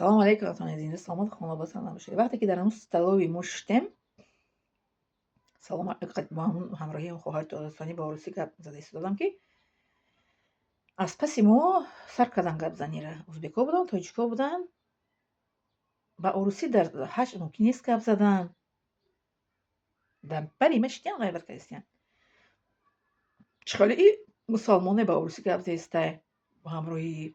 салом алейкум ватони зинда саломат хонобод салом бошед. Вақте ки дар ҳамун столови мо шиштем, салом ба ҳамун ҳамроҳии хоҳари тоҷикистонӣ ба орусӣ гап зада истодам, ки аз паси мо сар кардан гапзаниро. Узбекҳо буданд, тоҷикҳо буданд, ба орусӣ дар ҳаҷ мумкин нест гап задан. Бале, ман шидиам ғайбат кардистиян. Чӣ хеле мусалмоне ба орусӣ гап зестай ба ҳамроҳии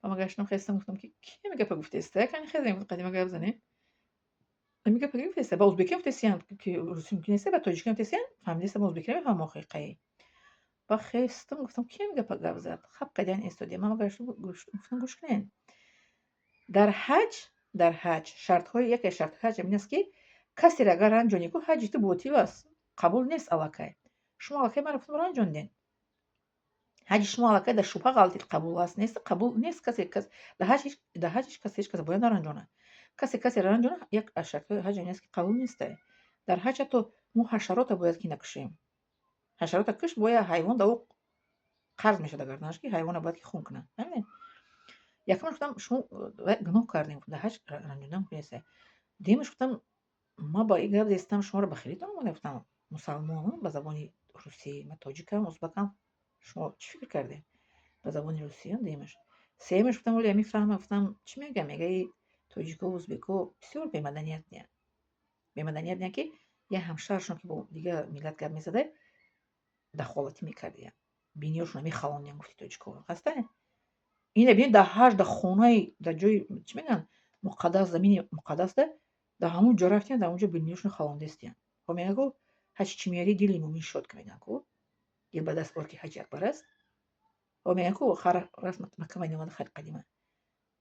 ама гаштам хестам, гуфтам ки ки гапа гуфтестай, кани хезем қадима гап занем. Ами гапа гуфтестай, ба ӯзбекӣ гуфтесиян, ки русӣ мумкин нест, ба тоҷикӣ гуфтесиян, фаҳмидистам ба ӯзбекӣ намефаҳмам охиқаи. Ба хестам, гуфтам ки гапа гап зад. Хаб кадиян истодия. Мама гаштам гуфтам гӯш кунед. Дар ҳаҷ шартҳои яке аз шартҳои ҳаҷ ин аст, ки касеро агар ранҷонӣ ку ҳаҷи ту ботил аст, қабул нест аллакай. Шумо аллакай маро гуфтам ранҷонден. ҳаҷи шумо аллакай дар шубҳа ғалтид қабул аст, нест қабул нест. Касе дар ҳаҷ ҳеҷ кас бояд наранҷонад. Касеро ранҷонад, як аз шартҳои ҳаҷ ин аст, ки қабул нестай. Дар ҳаҷ ҳатто мо ҳашарота бояд ки накушем. ҳашарота кушт бояд ҳайвон дар қарз мешавад гарданаш, ки ҳайвона бояд ки хун кунад. Фаҳмидед? Якумаш гуфтам шумо гуноҳ кардем, дар ҳаҷ ранҷондан мумкин нестай. Дуюмаш гуфтам ман ба ин гап зестам, шуморо ба хиритон омада, гуфтам мусалмонон ба забони русӣ, ман тоҷикам, узбакам, шумо чӣ фикр кардем ба забони русиям. Дуюмаш. Сеюмаш гуфтам вале мефаҳмам, гуфтам чӣ мегӯям, мегаи тоҷико, узбеко бисёр бемаданият ния. Бемаданият ния, ки як ҳамшарашон ки бо дигар миллат гап мезада, дахолатӣ мекардия. Бинёшона мехалондия, гуфти тоҷико. Хаста? Ина бинед дар ҳаҷ, дар хонаи, дар ҷои чӣ мегӯян, муқаддас, замини муқаддаста, дар ҳамун ҷо рафтиян, дар онҷо бинёшона халондестиян. Хо мегӯян ку ҳаҷ чӣ меярӣ, дили муъмин шод ка мегӯян ку. Дил ба даст ор ки ҳаҷи акбар аст. Хо мегӯян ку расм Макка Майномада хеле қадима.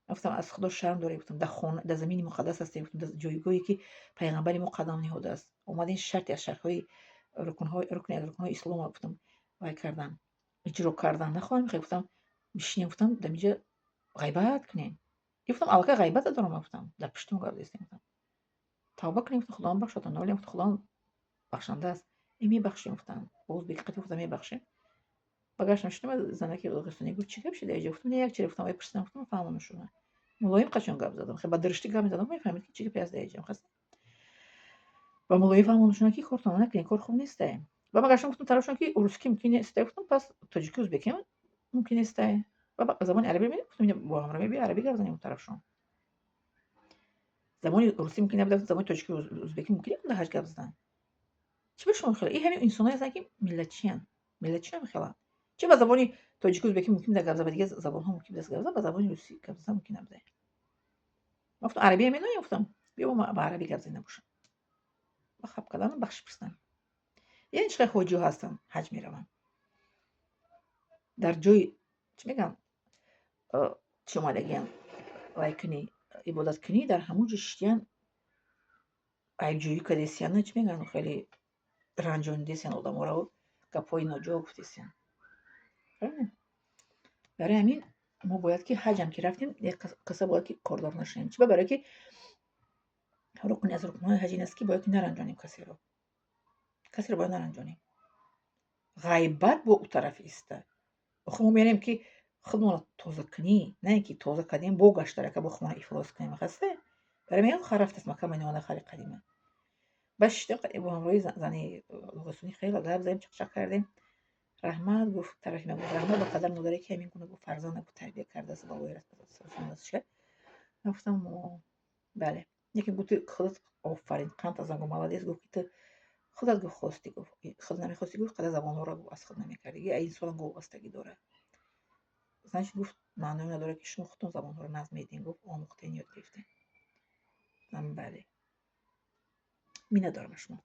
Гуфтам аз Худо шарм дорем, гуфтам дар замини муқаддас ҳастем, гуфтам дар ҷойгоҳе ки пайғамбари мо қадам наҳодааст. Омадин шарти аз шартҳои рукни аз рукнҳои исломро гуфтам вай кардан, иҷро кардан. Нахоҳам мехоҳед, гуфтам бишинем, гуфтам дар инҷа ғайбат кунем. Гуфтам аллакай ғайбат дорам, гуфтам дар пушти мо гап зестем, гуфтам тавба кунем, гуфтам худованд бахшад. Навале гуфтам худованд бахшанда аст. Мебахшем, гуфтам ба ӯзбекӣ қати гуфтам мебахшем. Багаштам шунда занаки дағистонӣ гуфт чӣ гап шуда инҷа? Гуфтам не як чиро, гуфтам ой пурсидам, гуфтам фаҳмона шуда. Мулоим қачон гап задам, хеле ба дуришти гап мезадам, мефаҳмед ки чӣ гапе аст дар инҷа. Хаста? Ба мулоим фаҳмона шуда, ки кортон накунед, кор хуб нестай. Ва ман гаштам гуфтам тарафшон, ки русикӣ мумкин нестай, гуфтам пас тоҷикӣ, узбекӣ мумкин нестай. Ва забони арабӣ мебинед, гуфтам бо ҳамро мебия арабӣ гап занем тарафшон. Забони русӣ мумкин набуда, забони тоҷикӣ, узбекӣ мумкин дар ҳаҷ гап задан. Чӣ ба шумо хеле ин ҳамин инсонҳое ҳастанд, ки миллатчиян хела. Чӣ ба забони тоҷикӣ, узбекӣ мумкин буд гап зад, ба дигар забонҳо мумкин буд гап зад, ба забони русӣ гап задан мумкин набуда. Ман гуфтам арабиам меноем, гуфтам биё ба арабӣ гап зада бошам. Ба хаб кардан бахш пурсидам. Яъне чӣ қадar ҳоҷиҳо ҳастанд ҳаҷ мераванд. Дар ҷои чӣ мегӯям, чӣ омадагиян вай кунӣ, ибодат кунӣ, дар ҳамун ҷо шиштиян айбҷоӣ кардестиян, чӣ мегӯян, хеле ранҷондестиян одаморо, гапҳои ноҷо гуфтестиян. Барои ҳамин мо бояд ки ҳаҷам ки рафтем, як қissa бояд ки кордор нашавем. Чӣ барои ки рукни аз рукнҳои ҳаҷ ин аст, ки бояд ки наранҷонем касеро. Касеро бояд наранҷонем. ғайбат бо ӯ тараф иста. Охир мо мерем ки худмонро тоза кунӣ, на ин ки тоза кардем богаштарака бо худмон ифлос кунем. Хаста? Барои мегӯям ха рафтаст Макка Майномада хеле қадима. Ба шиштем бо ҳамроҳи зани дағистонӣ хеле гап задем, чақчақ кардем. Раҳмат гуфт, тарафи ман гуфт раҳмат ба падар модаре, ки ҳамин гуна гуфт фарзандро тарбия кардааст ва оила расонидааст. Гуфтам бале. Яке гуфти худат офарин, қанд аз ман молодец, гуфт ки ту худат гуфт хости, гуфт худ намехости, гуфт қадar забонҳоро аз худ намекардӣ, инсон вобастагӣ дорад. Значит гуфт маъное надорад ки шумо худтон забонҳоро назм медиҳед, гуфт омӯхтен, ёд гирифтен. Бале. Миннат дорам аз шумо.